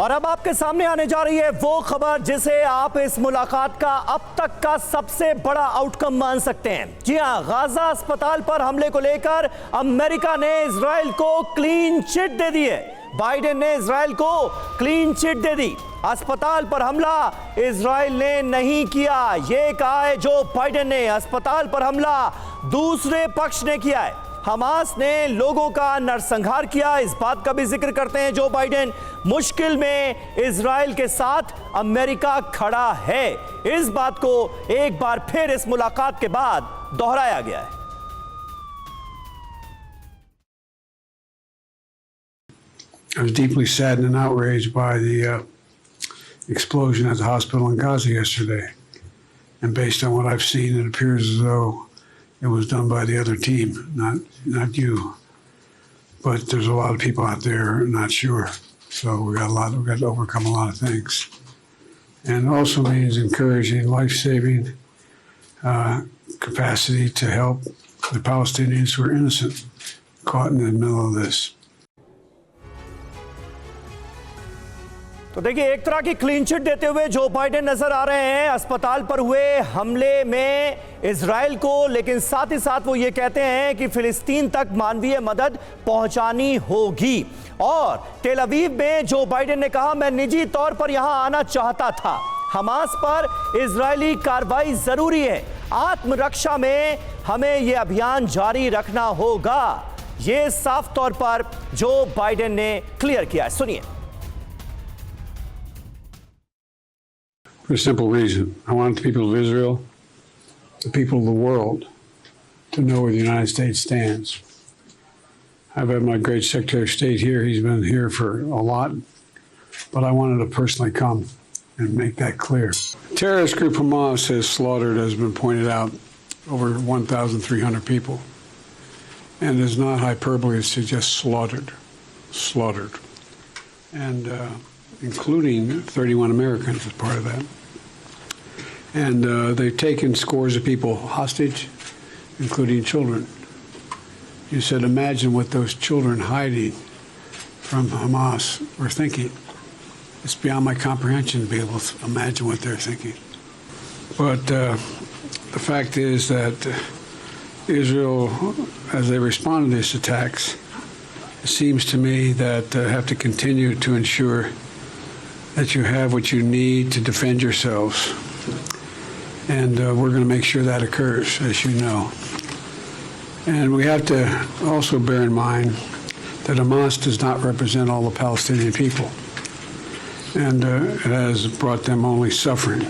और अब आपके सामने आने जा रही है वो खबर जिसे आप इस मुलाकात का अब तक का सबसे बड़ा आउटकम मान सकते हैं। जी हां, गाजा अस्पताल पर हमले को लेकर अमेरिका ने इजराइल को क्लीन चिट दे दी है। बाइडेन ने इजराइल को क्लीन चिट दे दी। अस्पताल पर हमला इजराइल ने नहीं किया, यह कहा है जो बाइडेन ने। अस्पताल पर हमला दूसरे पक्ष ने किया है। हमास ने लोगों का नरसंहार किया, इस बात का भी जिक्र करते हैं जो बाइडेन। मुश्किल में इजराइल के साथ अमेरिका खड़ा है, इस बात को एक बार फिर इस मुलाकात के बाद दोहराया गया है। I was deeply saddened and outraged by the explosion at the hospital in Gaza yesterday. And based on what I've seen, it appears as though it was done by the other team, not you. But there's a lot of people out there not sure. So we've got to overcome a lot of things. And it also means encouraging life-saving capacity to help the Palestinians who are innocent, caught in the middle of this. तो देखिए, एक तरह की clean chit देते हुए Joe Biden नजर आ रहे हैं अस्पताल पर हुए हमले में इजराइल को, लेकिन साथ ही साथ वो ये कहते हैं कि फिलिस्तीन तक मानवीय मदद पहुंचानी होगी। और तेल अवीव में जो बाइडेन ने कहा, मैं निजी तौर पर यहां आना चाहता था। हमास पर इजरायली कार्रवाई जरूरी है, आत्मरक्षा में हमें यह अभियान जारी रखना होगा, ये साफ तौर पर जो बाइडेन ने क्लियर किया है। सुनिए। For a simple reason. I want the people of Israel, the people of the world, to know where the United States stands. I've had my great Secretary of State here. He's been here for a lot, but I wanted to personally come and make that clear. Terrorist group Hamas has slaughtered, as has been pointed out, over 1,300 people. And it's not hyperbole to suggest slaughtered. And including 31 Americans as part of that. And they've taken scores of people hostage, including children. You said, imagine what those children hiding from Hamas were thinking. It's beyond my comprehension to be able to imagine what they're thinking. But the fact is that Israel, as they respond to these attacks, it seems to me that have to continue to ensure that you have what you need to defend yourselves. And we're going to make sure that occurs, as you know. And we have to also bear in mind that Hamas does not represent all the Palestinian people. And it has brought them only suffering.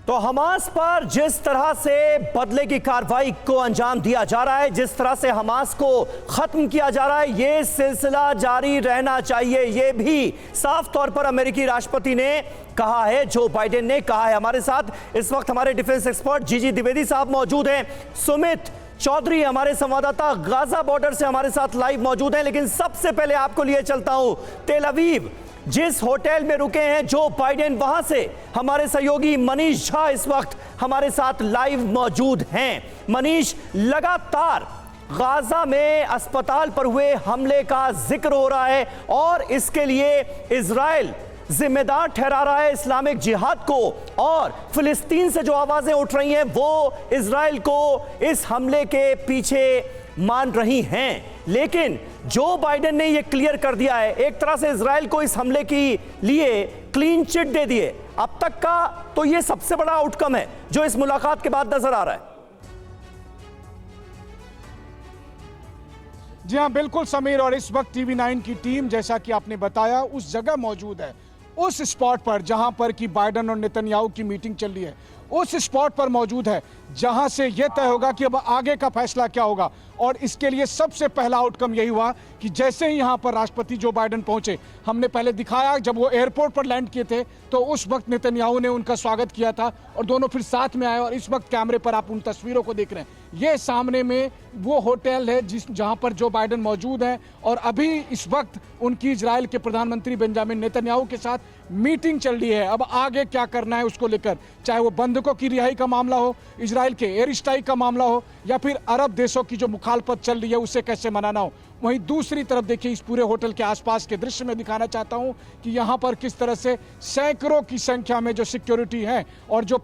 तो Hamas पर जिस तरह से बदले की कार्रवाई को अंजाम दिया जा रहा है, जिस तरह से हमास को खत्म किया जा रहा है, ये सिलसिला जारी रहना चाहिए, ये भी साफ तौर पर अमेरिकी राष्ट्रपति ने कहा है, जो बाइडेन ने कहा है। हमारे साथ इस वक्त हमारे डिफेंस एक्सपर्ट जीजी द्विवेदी साहब मौजूद हैं। सुमित चौधरी हमारे संवाददाता गाजा बॉर्डर से हमारे साथ लाइव मौजूद हैं। लेकिन सबसे पहले आपको लिए चलता हूं तेल अवीव, जिस होटल में रुके हैं जो बाइडेन, वहां से हमारे सहयोगी मनीष झा इस वक्त हमारे साथ लाइव मौजूद हैं। मनीष, लगातार गाजा में अस्पताल पर हुए हमले का जिक्र हो रहा है और इसके लिए इजराइल जिम्मेदार ठहरा रहा है इस्लामिक जिहाद को, और फिलिस्तीन से जो आवाजें उठ रही हैं वो इजराइल को इस हमले के पीछे मान रही हैं। लेकिन जो बाइडेन ने यह क्लियर कर दिया है, एक तरह से इजराइल को इस हमले के लिए क्लीन चिट दे दिए अब तक का, तो यह सबसे बड़ा आउटकम है जो इस मुलाकात के बाद नजर आ रहा है। जी हां, बिल्कुल समीर, और इस वक्त TV9 की टीम, जैसा कि आपने बताया, उस जगह मौजूद है, उस स्पॉट पर जहां पर कि बाइडेन और नेतन्याहू की मीटिंग चल रही है, उस स्पॉट पर मौजूद है जहां से यह तय होगा कि अब आगे का फैसला क्या होगा। और इसके लिए सबसे पहला आउटकम यही हुआ कि जैसे ही यहां पर राष्ट्रपति जो बाइडेन पहुंचे, हमने पहले दिखाया जब वो एयरपोर्ट पर लैंड किए थे तो उस वक्त नेतन्याहू ने उनका स्वागत किया था और दोनों फिर साथ में आए। और इस वक्त कैमरे पर आप उन तस्वीरों को देख रहे हैं, ये सामने में वो होटल है जहां पर जो बाइडेन मौजूद हैं और अभी इस वक्त उनकी इजराइल के प्रधानमंत्री बेंजामिन नेतन्याहू के साथ मीटिंग चल रही है। अब आगे क्या करना है उसको लेकर, चाहे वो बंधकों की रिहाई का मामला हो, इजराइल के एयर स्ट्राइक का मामला हो, या फिर अरब देशों की जो मुखालफत चल रही है उसे कैसे मनाना हो, वहीं दूसरी तरफ देखिए इस पूरे होटल के आसपास के दृश्य में दिखाना चाहता हूं कि यहां पर किस तरह से सैकड़ों की संख्या में जो सिक्योरिटी है और जो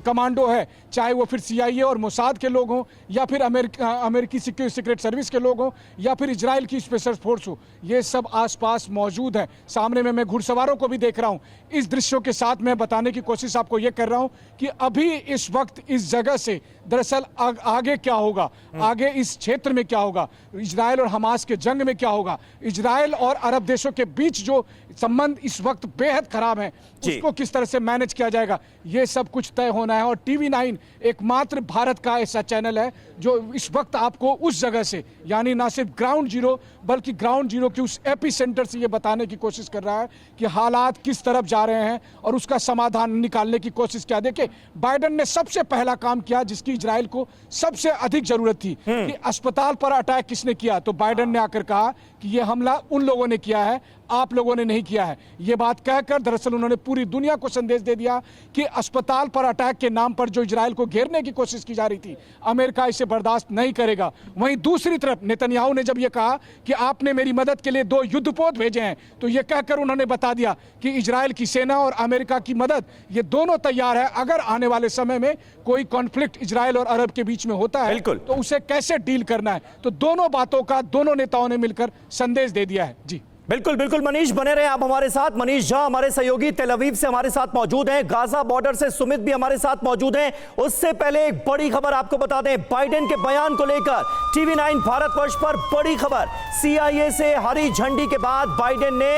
कमांडो है, चाहे वो फिर CIA और मोसाद के लोग हों या फिर अमेरिकी सीक्रेट सर्विस के लोग हों या फिर इजराइल की स्पेशल फोर्स हो, ये सब आसपास मौजूद है। सामने में मैं घुड़सवारों को भी देख रहा हूं। इस दृश्यों के साथ मैं बताने की कोशिश आपको ये कर रहा हूं कि अभी इस वक्त इस जगह से दरअसल आगे क्या होगा, आगे इस क्षेत्र में क्या होगा, इजराइल और हमास के जंग में क्या होगा, इजराइल और अरब देशों के बीच जो संबंध इस वक्त बेहद खराब है उसको किस तरह से मैनेज किया जाएगा, ये सब कुछ तय होना है। और TV9 एकमात्र भारत का ऐसा चैनल है जो इस वक्त आपको उस जगह से, यानी ना सिर्फ ग्राउंड जीरो बल्कि ग्राउंड जीरो की उस एपी सेंटर से ये बताने की कोशिश कर रहा है कि हालात किस तरफ जा रहे हैं और उसका समाधान निकालने की कोशिश किया। देखिए, बाइडेन ने सबसे पहला काम किया जिसकी इजराइल को सबसे अधिक जरूरत थी कि अस्पताल पर अटैक किसने किया, तो बाइडेन ने आकर कहा कि यह हमला उन लोगों ने किया है, आप लोगों ने नहीं किया है। यह बात कहकर दरअसल उन्होंने पूरी दुनिया को संदेश दे दिया कि अस्पताल पर अटैक के नाम पर जो इजराइल को घेरने की कोशिश की जा रही थी, अमेरिका इसे बर्दाश्त नहीं करेगा। वहीं दूसरी तरफ नेतन्याहू ने जब यह कहा कि आपने मेरी मदद के लिए 2 युद्धपोत भेजे हैं, तो यह कहकर उन्होंने बता दिया कि इजराइल की सेना और अमेरिका की मदद ये दोनों तैयार है। अगर आने वाले समय में कोई कॉन्फ्लिक्ट इजराइल और अरब के बीच में होता है तो उसे कैसे डील करना है, तो दोनों बातों का दोनों नेताओं ने मिलकर संदेश दे दिया है। जी बिल्कुल बिल्कुल मनीष, बने रहे आप हमारे साथ। मनीष झा हमारे सहयोगी तेल अवीव से हमारे साथ मौजूद हैं, गाजा बॉर्डर से सुमित भी हमारे साथ मौजूद हैं। उससे पहले एक बड़ी खबर आपको बता दें, बाइडेन के बयान को लेकर TV9 भारतवर्ष पर बड़ी खबर। CIA से हरी झंडी के बाद बाइडेन ने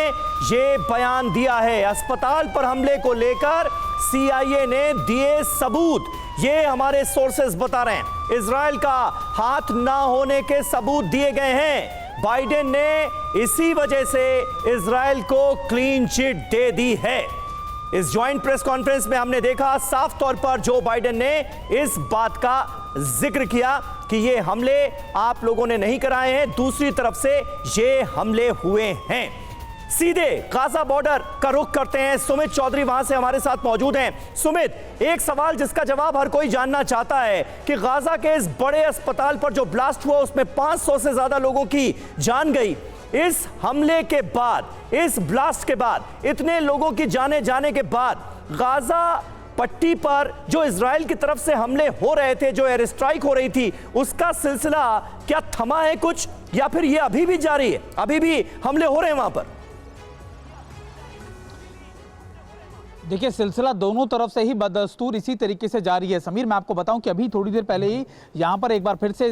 ये बयान दिया है। अस्पताल पर हमले को लेकर CIA ने दिए सबूत, ये हमारे सोर्सेज बता रहे हैं। इजराइल का हाथ ना होने के सबूत दिए गए हैं। बाइडेन ने इसी वजह से इजराइल को क्लीन चिट दे दी है। इस ज्वाइंट प्रेस कॉन्फ्रेंस में हमने देखा साफ तौर पर जो बाइडेन ने इस बात का जिक्र किया कि ये हमले आप लोगों ने नहीं कराए हैं, दूसरी तरफ से ये हमले हुए हैं। सीधे गाजा बॉर्डर का रुख करते हैं, सुमित चौधरी वहां से हमारे साथ मौजूद हैं। सुमित, एक सवाल जिसका जवाब हर कोई जानना चाहता है कि गाजा के इस बड़े अस्पताल पर जो ब्लास्ट हुआ उसमें 500 से ज्यादा लोगों की जान गई। इस हमले के बाद, इस ब्लास्ट के बाद, इतने लोगों की जाने जाने के बाद गाजा पट्टी पर जो इजराइल की तरफ से हमले हो रहे थे, जो एयर स्ट्राइक हो रही थी, उसका सिलसिला क्या थमा है कुछ, या फिर यह अभी भी जारी है, अभी भी हमले हो रहे हैं वहां पर? देखिए, सिलसिला दोनों तरफ से ही बदस्तूर इसी तरीके से जारी है। समीर, मैं आपको बताऊं कि अभी थोड़ी देर पहले ही यहाँ पर एक बार फिर से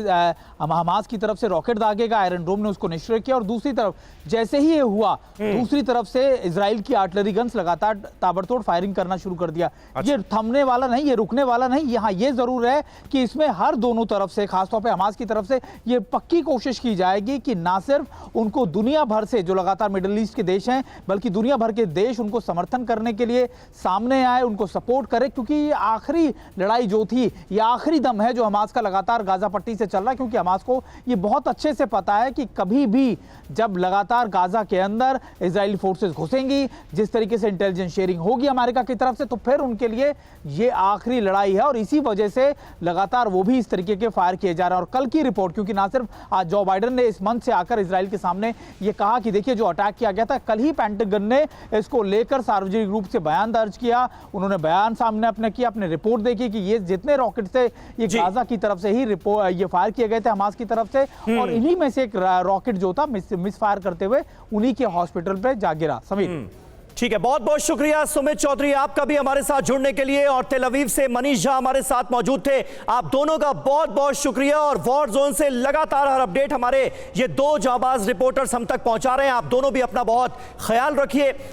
हमास की तरफ से रॉकेट दागे गए, आयरन डोम ने उसको निष्क्रिय किया, और दूसरी तरफ जैसे ही ये हुआ दूसरी तरफ से इजराइल की आर्टिलरी गन्स लगातार ताबड़तोड़ फायरिंग करना शुरू कर दिया। ये थमने वाला नहीं, ये रुकने वाला नहीं। यहाँ ये जरूर है कि इसमें हर दोनों तरफ से, खासतौर पर हमास की तरफ से, ये पक्की कोशिश की जाएगी कि ना सिर्फ उनको दुनिया भर से, जो लगातार मिडिल ईस्ट के देश हैं, बल्कि दुनिया भर के देश उनको समर्थन करने के लिए सामने आए, उनको सपोर्ट करे, क्योंकि ये आखिरी लड़ाई जो थी, ये आखिरी दम है जो हमास का लगातार गाजा पट्टी से चल रहा है। क्योंकि हमास को ये बहुत अच्छे से पता है कि कभी भी जब लगातार गाजा के अंदर इजरायली फोर्सेस घुसेंगी, जिस तरीके से इंटेलिजेंस शेयरिंग होगी अमेरिका की तरफ से, तो फिर उनके लिए ये आखिरी लड़ाई है। और इसी वजह से लगातार वो भी इस तरीके के फायर किए जा रहे हैं। और कल की रिपोर्ट, क्योंकि ना सिर्फ आज जो बाइडेन ने इस मंच से आकर इजराइल के सामने ये कहा कि देखिए जो अटैक किया गया था, कल ही पेंटागन ने इसको लेकर सार्वजनिक रूप से बयान दर्ज किया। उन्होंने बयान सामने अपने किया, अपने रिपोर्ट देखी कि ये जितने रॉकेट थे ये गाजा की तरफ से ही ये फायर किए गए थे, हमास की तरफ से, और इन्हीं में से एक रॉकेट जो था मिस फायर करते हुए उन्हीं के हॉस्पिटल पे जा गिरा। समीर, ठीक है, बहुत बहुत शुक्रिया सुमित चौधरी आपका भी हमारे साथ जुड़ने के लिए, और तेल अवीव से मनीष झा हमारे साथ मौजूद थे। आप दोनों का बहुत बहुत शुक्रिया। और वॉर जोन से लगातार हर अपडेट हमारे ये 2 जाबाज रिपोर्टर्स हम तक पहुंचा रहे हैं। आप दोनों भी अपना बहुत ख्याल रखिए।